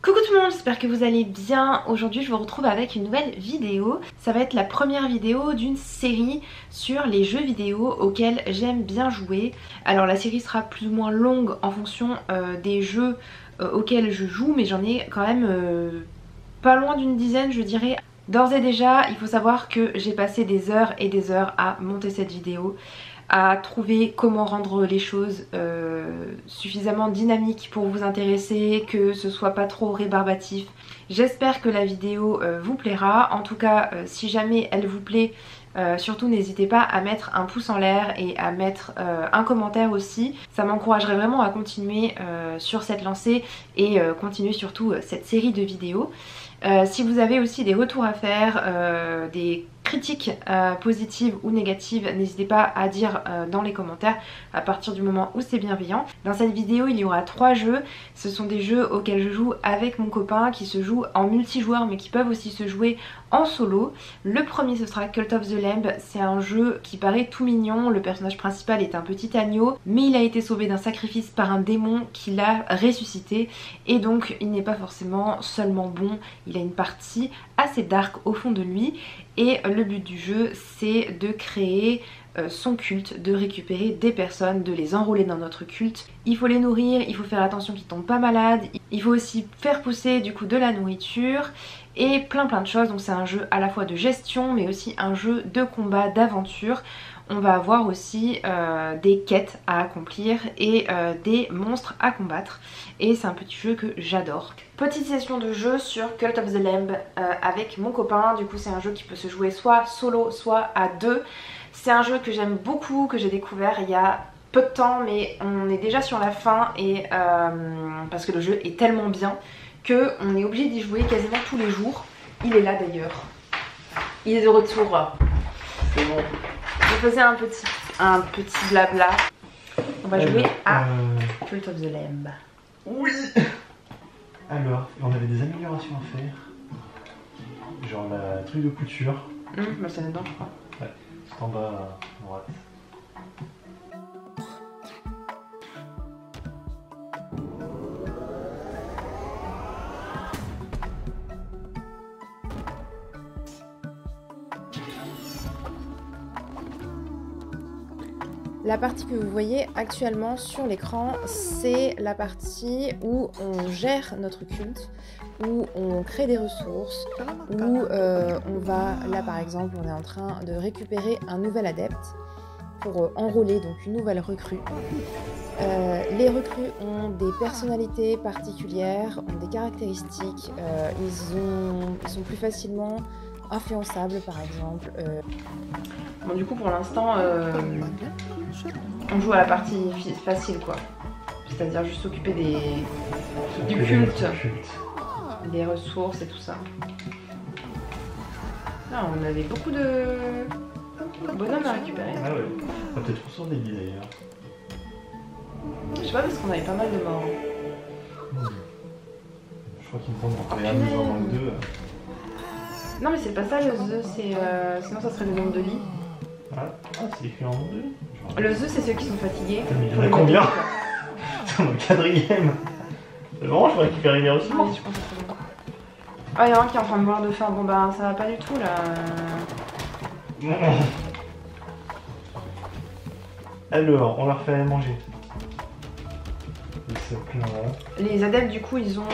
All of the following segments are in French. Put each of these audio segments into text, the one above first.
Coucou tout le monde, j'espère que vous allez bien. Aujourd'hui je vous retrouve avec une nouvelle vidéo. Ça va être la première vidéo d'une série sur les jeux vidéo auxquels j'aime bien jouer. Alors la série sera plus ou moins longue en fonction des jeux auxquels je joue, mais j'en ai quand même pas loin d'une dizaine je dirais. D'ores et déjà il faut savoir que j'ai passé des heures et des heures à monter cette vidéo, à trouver comment rendre les choses suffisamment dynamiques pour vous intéresser, que ce soit pas trop rébarbatif. J'espère que la vidéo vous plaira. En tout cas, si jamais elle vous plaît, surtout n'hésitez pas à mettre un pouce en l'air et à mettre un commentaire aussi. Ça m'encouragerait vraiment à continuer sur cette lancée et continuer surtout cette série de vidéos. Si vous avez aussi des retours à faire, des critiques positives ou négatives, n'hésitez pas à dire dans les commentaires à partir du moment où c'est bienveillant. Dans cette vidéo il y aura 3 jeux, ce sont des jeux auxquels je joue avec mon copain, qui se jouent en multijoueur mais qui peuvent aussi se jouer en solo. Le premier ce sera Cult of the Lamb, c'est un jeu qui paraît tout mignon, le personnage principal est un petit agneau mais il a été sauvé d'un sacrifice par un démon qui l'a ressuscité et donc il n'est pas forcément seulement bon, il a une partie assez dark au fond de lui et le but du jeu c'est de créer son culte, de récupérer des personnes, de les enrôler dans notre culte. Il faut les nourrir, il faut faire attention qu'ils tombent pas malades, il faut aussi faire pousser du coup de la nourriture et plein de choses. Donc c'est un jeu à la fois de gestion mais aussi un jeu de combat, d'aventure. On va avoir aussi des quêtes à accomplir et des monstres à combattre et c'est un petit jeu que j'adore. Petite session de jeu sur Cult of the Lamb avec mon copain. Du coup c'est un jeu qui peut se jouer soit solo soit à deux. C'est un jeu que j'aime beaucoup, que j'ai découvert il y a peu de temps mais on est déjà sur la fin et parce que le jeu est tellement bien qu'on est obligé d'y jouer quasiment tous les jours. Il est là d'ailleurs, il est de retour, c'est bon. Je faisais un petit blabla. On va jouer à Cult of the Lamb. Oui. Alors, on avait des améliorations à faire. Genre la truc de couture. Bah c'est là-dedans je crois. Ouais, c'est en bas à droite. La partie que vous voyez actuellement sur l'écran, c'est la partie où on gère notre culte, où on crée des ressources, où on va, là par exemple, on est en train de récupérer un nouvel adepte pour enrôler donc une nouvelle recrue. Les recrues ont des personnalités particulières, ont des caractéristiques, ils sont plus facilement influençables par exemple. Bon du coup pour l'instant on joue à la partie facile quoi, c'est-à-dire juste s'occuper du culte, des ressources et tout ça. Ah, on avait beaucoup de bonhommes à récupérer. Ah ouais, on va peut-être ressortir des billes d'ailleurs. Je sais pas parce qu'on avait pas mal de morts. Je crois qu'il me semble qu'on avait un niveau en 2. Non mais c'est pas ça le The, c'est sinon ça serait le nombre de lits. Ah, c'est écrit en 2. Le The c'est ceux qui sont fatigués. Mais il y en a combien? C'est mon 4ème. C'est bon, je peux récupérer les ressources. Oui, je pense que c'est bon. Ah, il y en a un qui est en train de boire de faim. Bon bah ça va pas du tout là. Alors, on leur fait manger. Les adeptes du coup ils ont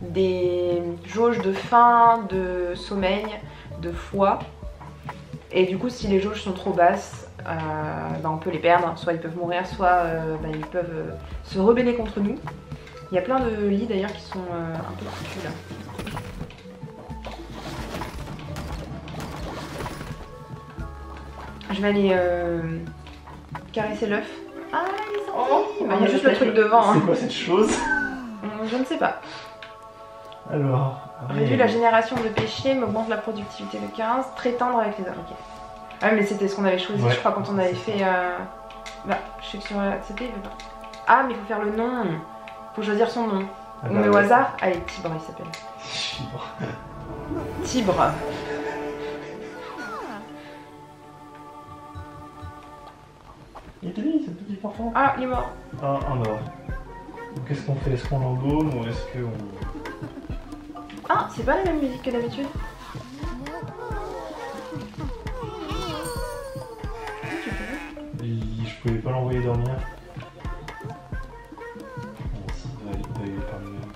des jauges de faim, de sommeil, de foi. Et du coup si les jauges sont trop basses, bah, on peut les perdre. Soit ils peuvent mourir, soit bah, ils peuvent se rebeller contre nous. Il y a plein de lits d'ailleurs qui sont un peu foutus là. Je vais aller caresser l'œuf. Ah il est sorti. Bah, il y a juste le truc devant. C'est quoi cette chose? Je ne sais pas. Alors... Réduit la génération de péchés, mais augmente la productivité de 15. Très tendre avec les hommes. Ok. Ah mais c'était ce qu'on avait choisi je crois quand on avait fait... Bah je sais que sur accepter il veut pas. Ah mais il faut faire le nom. Faut choisir son nom. On met au hasard. Allez, Tibre il s'appelle. Tibre. Tibre. Il était dit, ce petit enfant. Ah, il est mort. Ah, alors. Qu'est-ce qu'on fait? Est-ce qu'on l'embaume ou est-ce qu'on... Ah, c'est pas la même musique que d'habitude. Je pouvais pas l'envoyer dormir. Bon, si, il doit y aller par lui-même.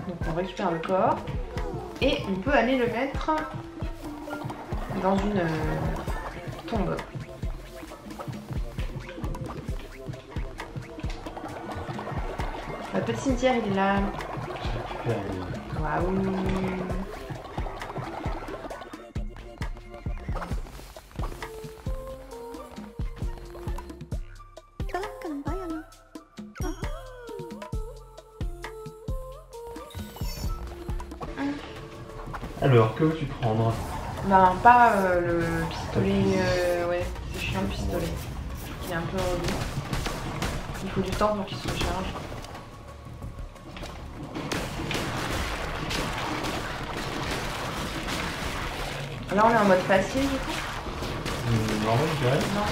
Donc on récupère le corps et on peut aller le mettre dans une tombe. Le petit cimetière il est là. J'ai récupéré. Waouh. Alors, que veux-tu prendre? Ben pas le pistolet, ouais, c'est chiant le pistolet. Il est un peu relou. Il faut du temps pour qu'il se recharge. Là on est en mode facile du coup. Normal, je dirais. Non.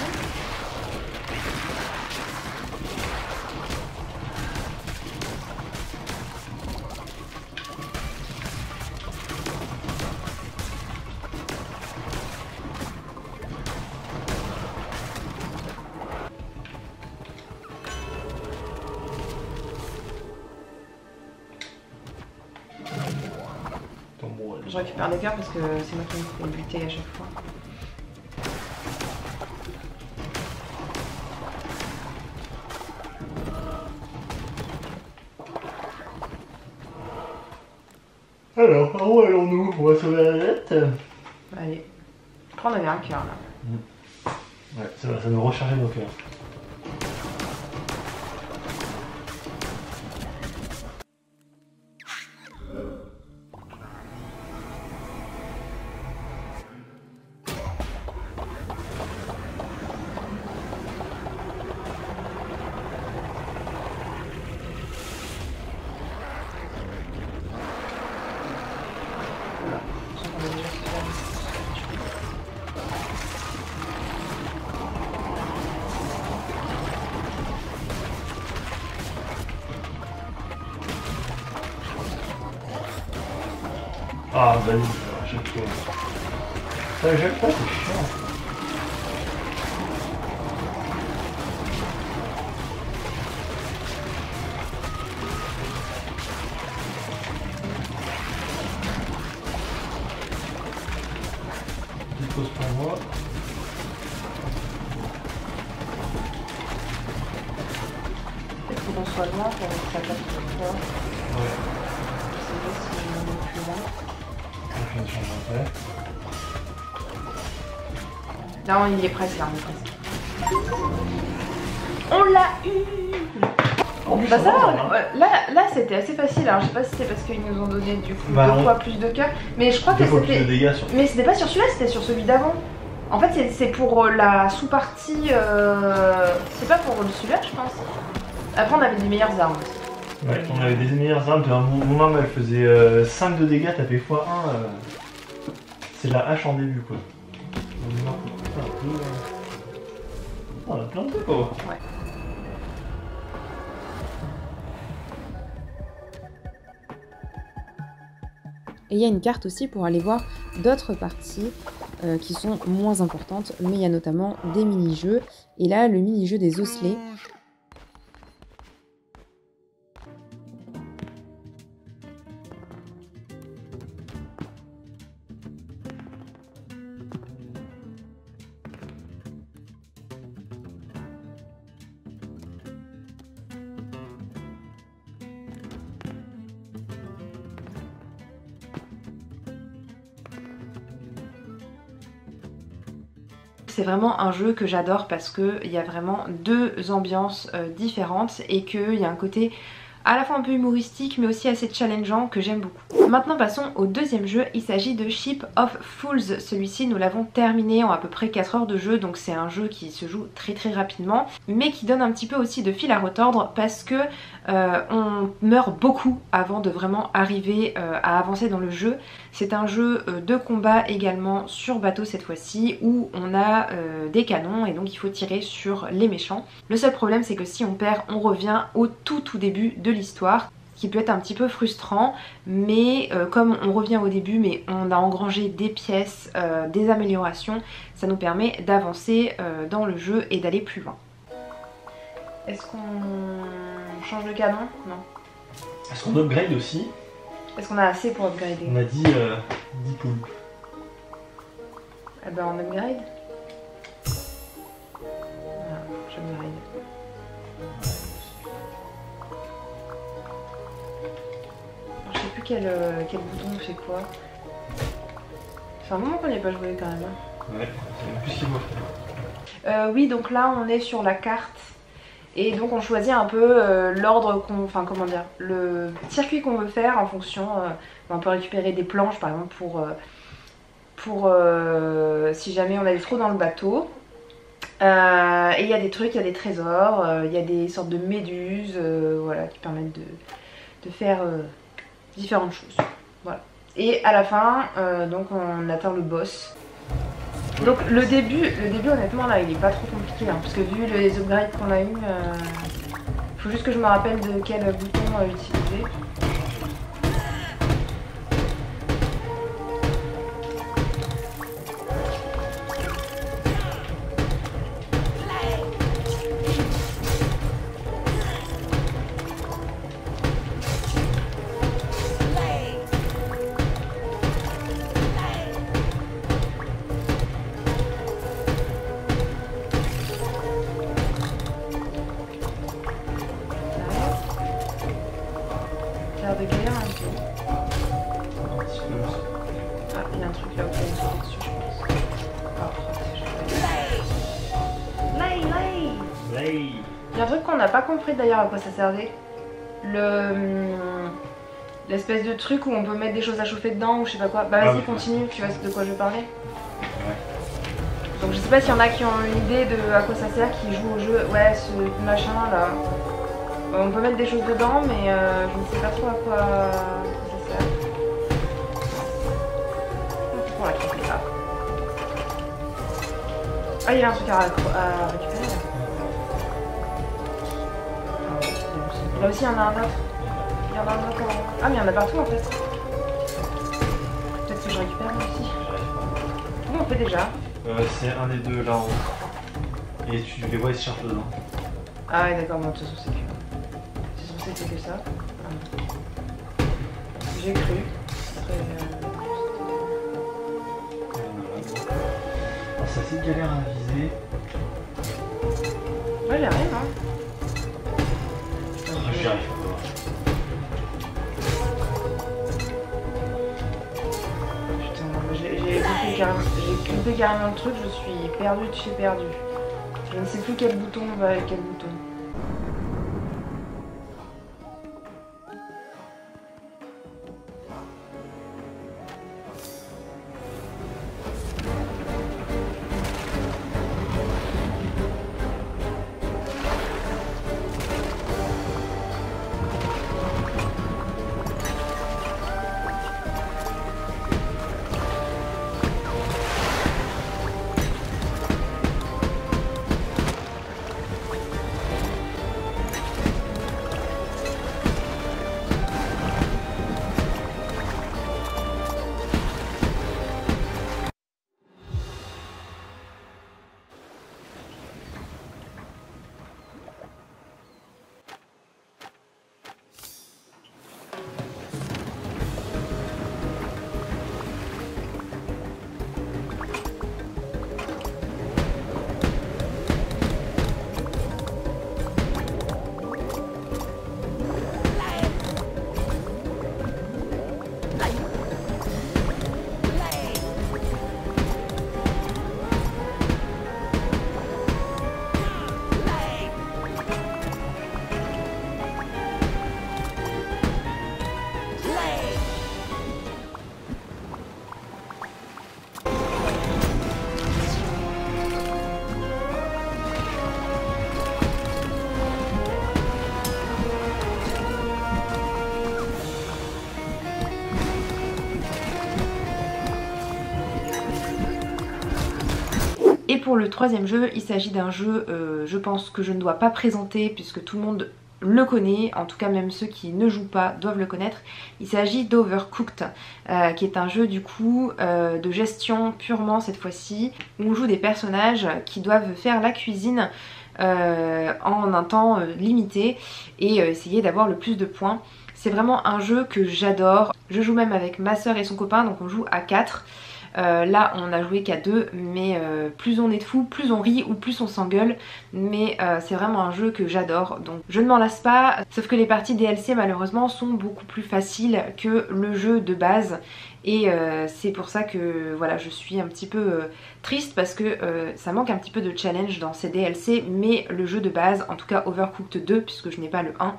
Je récupère des cœurs parce que c'est moi qui me fais buter à chaque fois. Alors, par où allons-nous? On va sauver la lettre. Allez. Je crois qu'on avait un cœur là. Ouais, ça va, ça nous recharger nos cœurs. Ah, vas-y, à chaque fois. Ça, à chaque fois, c'est chiant. Petite pause pour moi. Il faut qu'on soit loin pour que ça passe sur le corps. Ouais. Je sais pas si on est plus loin. Je vais changer après. Non, il est presque là, on est presque. On l'a eu! Bah ça va, là c'était assez facile, alors je sais pas si c'était parce qu'ils nous ont donné du coup deux fois plus de cœurs, mais je crois que c'était... Mais c'était pas sur celui-là, c'était sur celui d'avant. En fait c'est pour la sous-partie, c'est pas pour celui-là je pense. Après on avait des meilleures armes. Ouais, on avait des meilleures armes, mon arme elle faisait 5 de dégâts, tapé x1, c'est de la hache en début quoi. On a plein de trucs quoi. Ouais. Et il y a une carte aussi pour aller voir d'autres parties qui sont moins importantes, mais il y a notamment des mini-jeux. Et là, le mini-jeu des osselets. C'est vraiment un jeu que j'adore parce qu'il y a vraiment deux ambiances différentes et qu'il y a un côté à la fois un peu humoristique mais aussi assez challengeant que j'aime beaucoup. Maintenant passons au deuxième jeu, il s'agit de Ship of Fools. Celui-ci nous l'avons terminé en à peu près 4 heures de jeu, donc c'est un jeu qui se joue très rapidement mais qui donne un petit peu aussi de fil à retordre parce que on meurt beaucoup avant de vraiment arriver à avancer dans le jeu. C'est un jeu de combat également sur bateau cette fois-ci où on a des canons et donc il faut tirer sur les méchants. Le seul problème c'est que si on perd on revient au tout début de l'histoire, qui peut être un petit peu frustrant, mais comme on revient au début, mais on a engrangé des pièces, des améliorations, ça nous permet d'avancer dans le jeu et d'aller plus loin. Est-ce qu'on change de canon? Non. Est-ce qu'on upgrade aussi? Est-ce qu'on a assez pour upgrader? On a dit 10 poulpes. Eh ben on upgrade. Voilà, j'upgrade. Je sais plus quel bouton fait quoi. C'est un moment qu'on n'y a pas joué quand même. Ouais, c'est plus ce qu'il faut faire. Oui, donc là on est sur la carte. Et donc on choisit un peu l'ordre qu'on... Enfin comment dire, le circuit qu'on veut faire en fonction... on peut récupérer des planches par exemple pour si jamais on allait trop dans le bateau. Et il y a des trucs, il y a des trésors, il y a des sortes de méduses voilà, qui permettent de faire différentes choses. Voilà. Et à la fin, donc on atteint le boss. Donc le début honnêtement là il est pas trop compliqué hein, parce que vu les upgrades qu'on a eu, faut juste que je me rappelle de quel bouton utiliser. De galère un peu. Ah, il y a un truc là où il faut sauter dessus, je pense. Lay. Il y a un truc qu'on n'a pas compris d'ailleurs à quoi ça servait. L'espèce de truc où on peut mettre des choses à chauffer dedans ou je sais pas quoi. Bah vas-y, continue, tu vois de quoi je veux parler. Donc je sais pas s'il y en a qui ont une idée de à quoi ça sert, qui jouent au jeu. Ouais, ce machin là. On peut mettre des choses dedans, mais je ne sais pas trop à quoi ça sert. Pour la clé là. Ah, il y a un truc à récupérer là. Là aussi, il y en a un autre. Il y en a un autre. Ah, mais il y en a partout en fait. Peut-être que je récupère moi aussi. Comment on fait déjà? C'est un des deux là en haut. Et tu les vois, ils se cherchent dedans. Ah, ouais, d'accord, bon, de toute façon, c'est que. C'était que ça. J'ai cru. Alors c'est assez galère à viser. Ouais, j'y arrive hein. J'y arrive pas. Putain, j'ai clippé carrément le truc, je suis perdue de chez perdu. Je ne sais plus quel bouton va avec quel bouton. Et pour le troisième jeu, il s'agit d'un jeu, je pense que je ne dois pas présenter puisque tout le monde le connaît, en tout cas même ceux qui ne jouent pas doivent le connaître. Il s'agit d'Overcooked, qui est un jeu du coup de gestion purement cette fois-ci, où on joue des personnages qui doivent faire la cuisine en un temps limité et essayer d'avoir le plus de points. C'est vraiment un jeu que j'adore. Je joue même avec ma soeur et son copain, donc on joue à 4. Là on a joué qu'à 2, mais plus on est de fous, plus on rit ou plus on s'engueule, mais c'est vraiment un jeu que j'adore, donc je ne m'en lasse pas, sauf que les parties DLC malheureusement sont beaucoup plus faciles que le jeu de base, et c'est pour ça que voilà, je suis un petit peu triste parce que ça manque un petit peu de challenge dans ces DLC, mais le jeu de base, en tout cas Overcooked 2 puisque je n'ai pas le 1,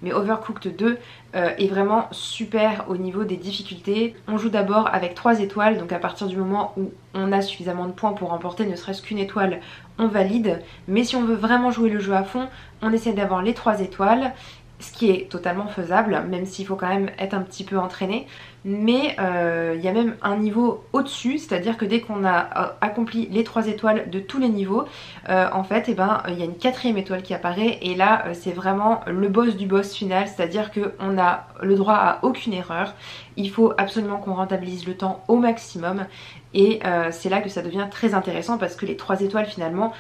mais Overcooked 2 est vraiment super au niveau des difficultés. On joue d'abord avec 3 étoiles, donc à partir du moment où on a suffisamment de points pour remporter ne serait-ce qu'une étoile, on valide. Mais si on veut vraiment jouer le jeu à fond, on essaie d'avoir les 3 étoiles, ce qui est totalement faisable, même s'il faut quand même être un petit peu entraîné. Mais il y a même un niveau au-dessus, c'est-à-dire que dès qu'on a accompli les 3 étoiles de tous les niveaux, en fait, il y a une 4e étoile qui apparaît, et là c'est vraiment le boss du boss final, c'est-à-dire qu'on a le droit à aucune erreur. Il faut absolument qu'on rentabilise le temps au maximum, et c'est là que ça devient très intéressant parce que les 3 étoiles finalement,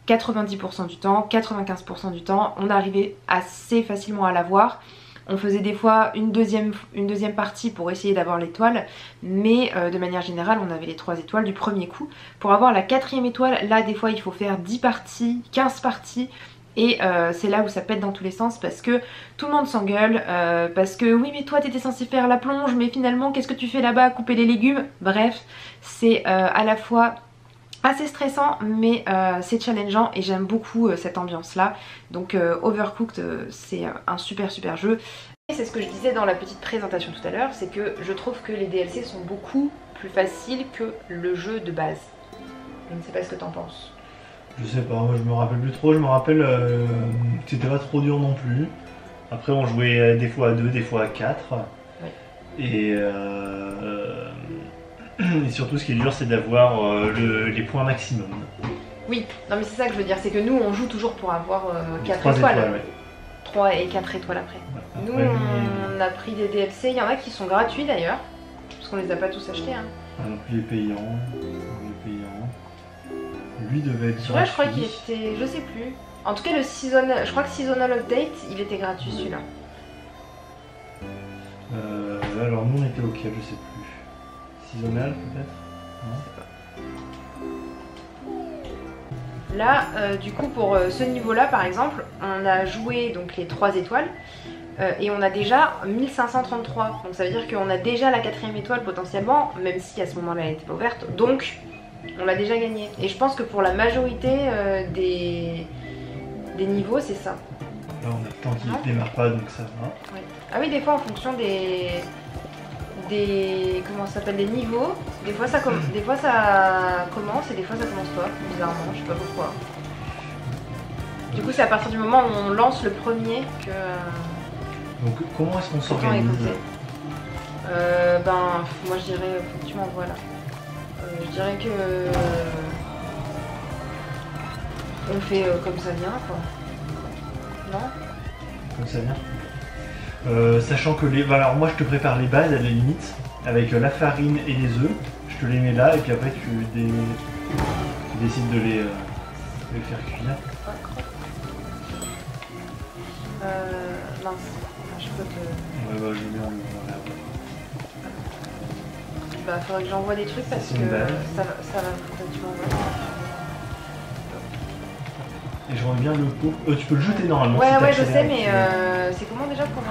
90% du temps, 95% du temps, on arrivait assez facilement à l'avoir. On faisait des fois une deuxième partie pour essayer d'avoir l'étoile, mais de manière générale on avait les 3 étoiles du premier coup. Pour avoir la 4e étoile, là des fois il faut faire 10 parties, 15 parties, et c'est là où ça pète dans tous les sens parce que tout le monde s'engueule, parce que oui mais toi t'étais censé faire la plonge, mais finalement qu'est-ce que tu fais là-bas, couper les légumes. Bref, c'est à la fois assez stressant, mais c'est challengeant et j'aime beaucoup cette ambiance là. Donc Overcooked c'est un super jeu. Et c'est ce que je disais dans la petite présentation tout à l'heure, c'est que je trouve que les DLC sont beaucoup plus faciles que le jeu de base. Je ne sais pas ce que t'en penses. Je sais pas, moi je me rappelle plus trop, je me rappelle que c'était pas trop dur non plus. Après on jouait des fois à 2, des fois à 4. Oui. Et surtout ce qui est dur c'est d'avoir les points maximum. Oui, non mais c'est ça que je veux dire, c'est que nous on joue toujours pour avoir 4 3 étoiles. ouais. 3 et 4 étoiles après. Nous on a pris des DLC, il y en a qui sont gratuits d'ailleurs, parce qu'on les a pas tous achetés. Hein. Ah, donc les payants. Lui devait être Celui-là je crois qu'il était, je sais plus. En tout cas le je crois que Seasonal Update il était gratuit celui-là. Alors nous on était auquel, je sais plus. Seasonal peut-être? Non. Là, du coup, pour ce niveau-là, par exemple, on a joué donc les 3 étoiles et on a déjà 1533. Donc ça veut dire qu'on a déjà la 4e étoile potentiellement, même si à ce moment-là elle n'était pas ouverte. Donc on l'a déjà gagné. Et je pense que pour la majorité des niveaux, c'est ça. Là on a le temps qu'il ne démarre pas, donc ça va. Oui. Ah oui, des fois en fonction des comment ça s'appelle, des niveaux, des fois ça commence et des fois ça commence pas, bizarrement, je sais pas pourquoi. Du coup c'est à partir du moment où on lance le premier que... Donc comment est-ce qu'on s'organise? Moi je dirais, faut que tu m'envoies là. Je dirais que... on fait comme ça vient quoi. Non? Comme ça vient. Sachant que alors moi je te prépare les bases à la limite, avec la farine et les œufs, je te les mets là et puis après tu décides de les faire cuire. Mince, je peux te... Ouais, bah je mets en Bah faudrait que j'envoie des trucs parce que ça va, faut que tu m'envoies. Et je remets bien le pot. Tu peux le jeter normalement. Ouais, je sais, mais c'est comment déjà pour...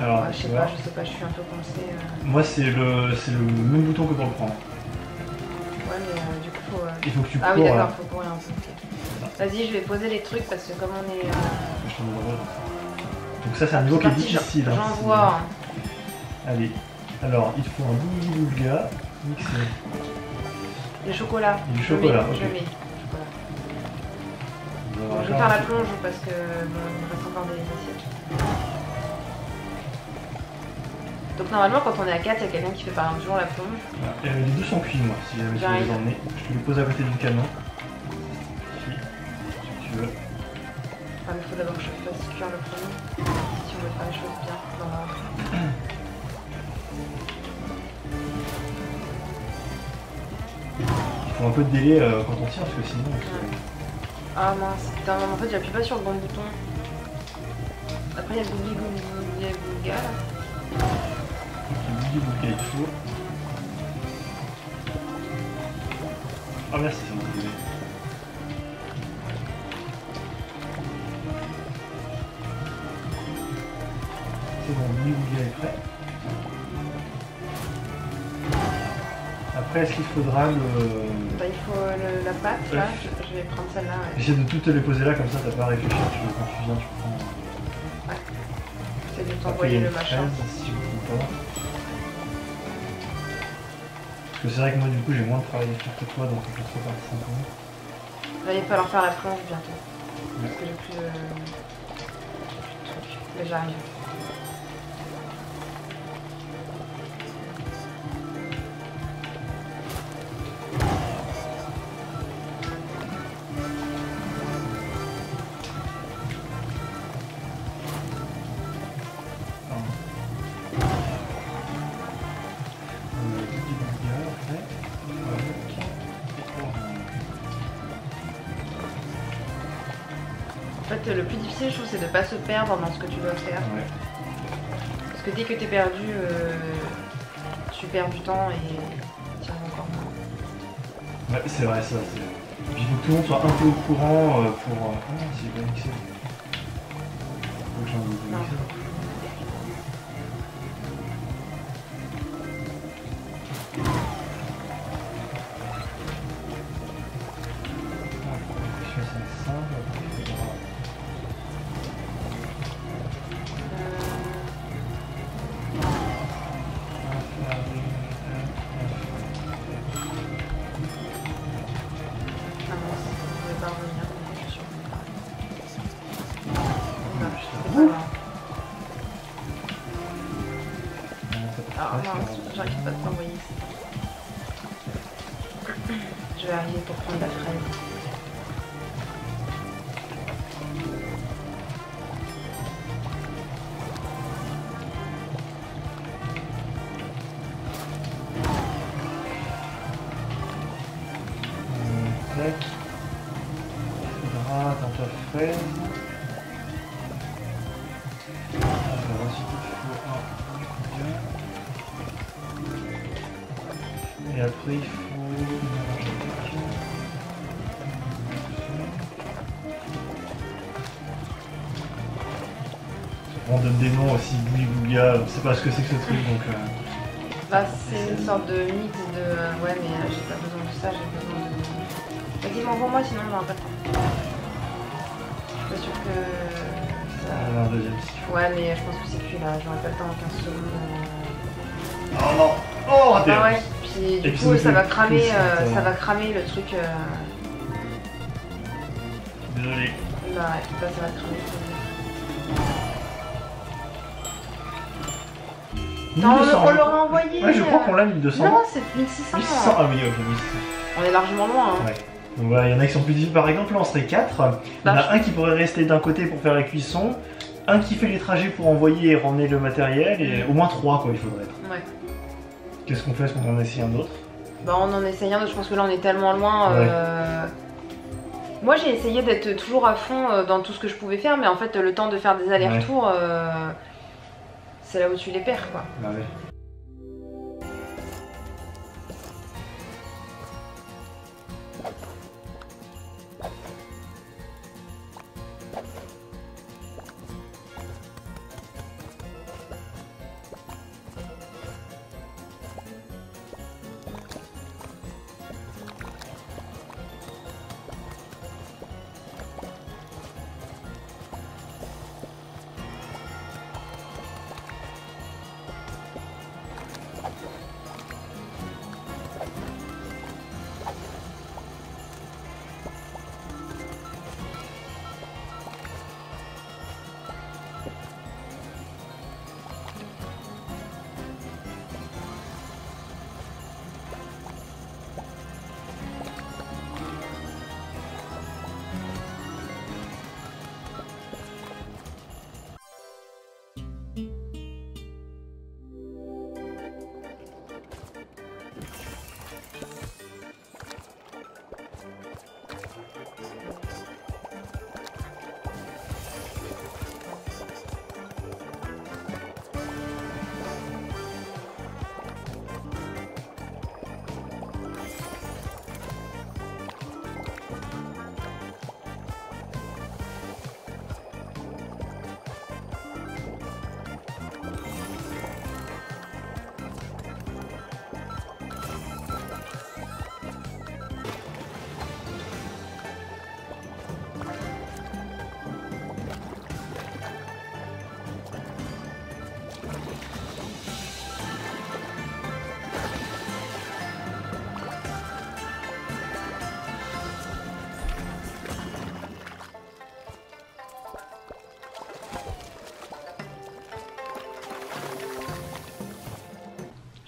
Alors, je sais pas, je suis un peu coincée. Moi, c'est le même bouton que pour le prendre. Ouais, mais du coup, faut... Il faut que tu cours. Ah oui, d'accord, faut courir un peu. Vas-y, je vais poser les trucs parce que comme on est... Je t'en envoie. Donc ça, c'est un niveau qui est difficile. J'envoie. Allez. Alors, il te faut un boulga mixé. Du chocolat. Du chocolat, je mets. Je vais faire la plonge parce que il me reste encore des assiettes. Donc normalement quand on est à 4, il y a quelqu'un qui fait par exemple toujours la plonge. Les deux sont cuits moi, si jamais tu veux les emmener. Je te les pose à côté du canon. Si tu veux. Ah mais il faut d'abord que je fasse cuire le premier. Si on veut faire les choses bien dans l'ordre. Il faut un peu de délai quand on tire parce que sinon. Ah mince, putain, en fait j'appuie pas sur le bon bouton. Après il y a le bougli bougga là. Le bougli bougga est chaud. Ah merci, c'est mon bébé. C'est bon, le bougli bougga est prêt. Après, est-ce qu'il faudra le... Bah, il faut la pâte, là, je vais prendre celle-là. Ouais. Essaye de toutes les poser là, comme ça t'as pas à réfléchir, quand tu viens, tu prends... Ouais. C'est de t'envoyer le machin. Si je ne pas. Parce que c'est vrai que moi, du coup, j'ai moins de travail à faire que toi, donc on peut se repartir 5 ans. Là, il va falloir faire la planche bientôt. Ouais. Parce que j'ai plus de trucs. Mais j'arrive. En fait, le plus difficile, je trouve, c'est de pas se perdre dans ce que tu dois faire. Ouais. Parce que dès que t'es perdu, tu perds du temps et tu arrives encore moins. Ouais, c'est vrai, ça. Puis il faut que tout le monde soit un peu au courant pour... Ah, si j'ai pas mixé. Faut que j'ai envie de mixer. Ah mince, j'arrive pas à t'envoyer. Je vais arriver pour prendre la fraise. Tac. Il faudra dans ta fraise. Alors ensuite il faut un combien. Et après il faut mélanger avec. On donne des noms aussi, Bouli Bouga, je sais pas ce que c'est que ce truc donc. Bah c'est une sorte de mix de... Ouais mais j'ai pas besoin de ça, j'ai besoin de... Vas-y m'envoie-moi sinon on n'aura pas le temps. Je suis pas sûre que... Ça... On va un deuxième si. Ouais mais je pense que c'est cuit là, j'aurai pas le temps en 15 secondes. Oh non. Oh raté. Ah ouais, puis du coup ça va cramer le truc... Désolé. Bah ouais, là ça va cramer. Non, on l'aurait envoyé. Ouais, je crois qu'on l'a 1200. Non, c'est 1600. 1600, ah oui, ok, 1600. On est largement loin. Hein. Ouais. Donc voilà, il y en a qui sont plus difficiles. Par exemple, là on serait 4. Il y en a un qui pourrait rester d'un côté pour faire la cuisson, un qui fait les trajets pour envoyer et ramener le matériel, et au moins 3 quoi, il faudrait être. Ouais. Qu'est-ce qu'on fait? Est-ce qu'on en essaye un autre? Bah, on en essaye un autre. Je pense que là on est tellement loin. Ouais. Moi j'ai essayé d'être toujours à fond dans tout ce que je pouvais faire, mais en fait, le temps de faire des allers-retours. C'est là où tu les perds quoi. Ah ouais.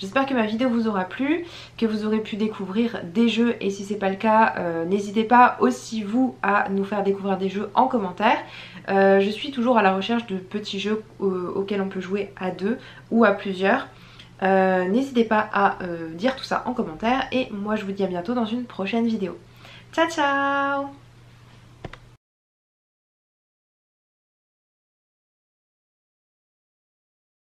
J'espère que ma vidéo vous aura plu, que vous aurez pu découvrir des jeux, et si c'est pas le cas, n'hésitez pas aussi vous à nous faire découvrir des jeux en commentaire. Je suis toujours à la recherche de petits jeux auxquels on peut jouer à deux ou à plusieurs. N'hésitez pas à dire tout ça en commentaire, et moi je vous dis à bientôt dans une prochaine vidéo. Ciao ciao!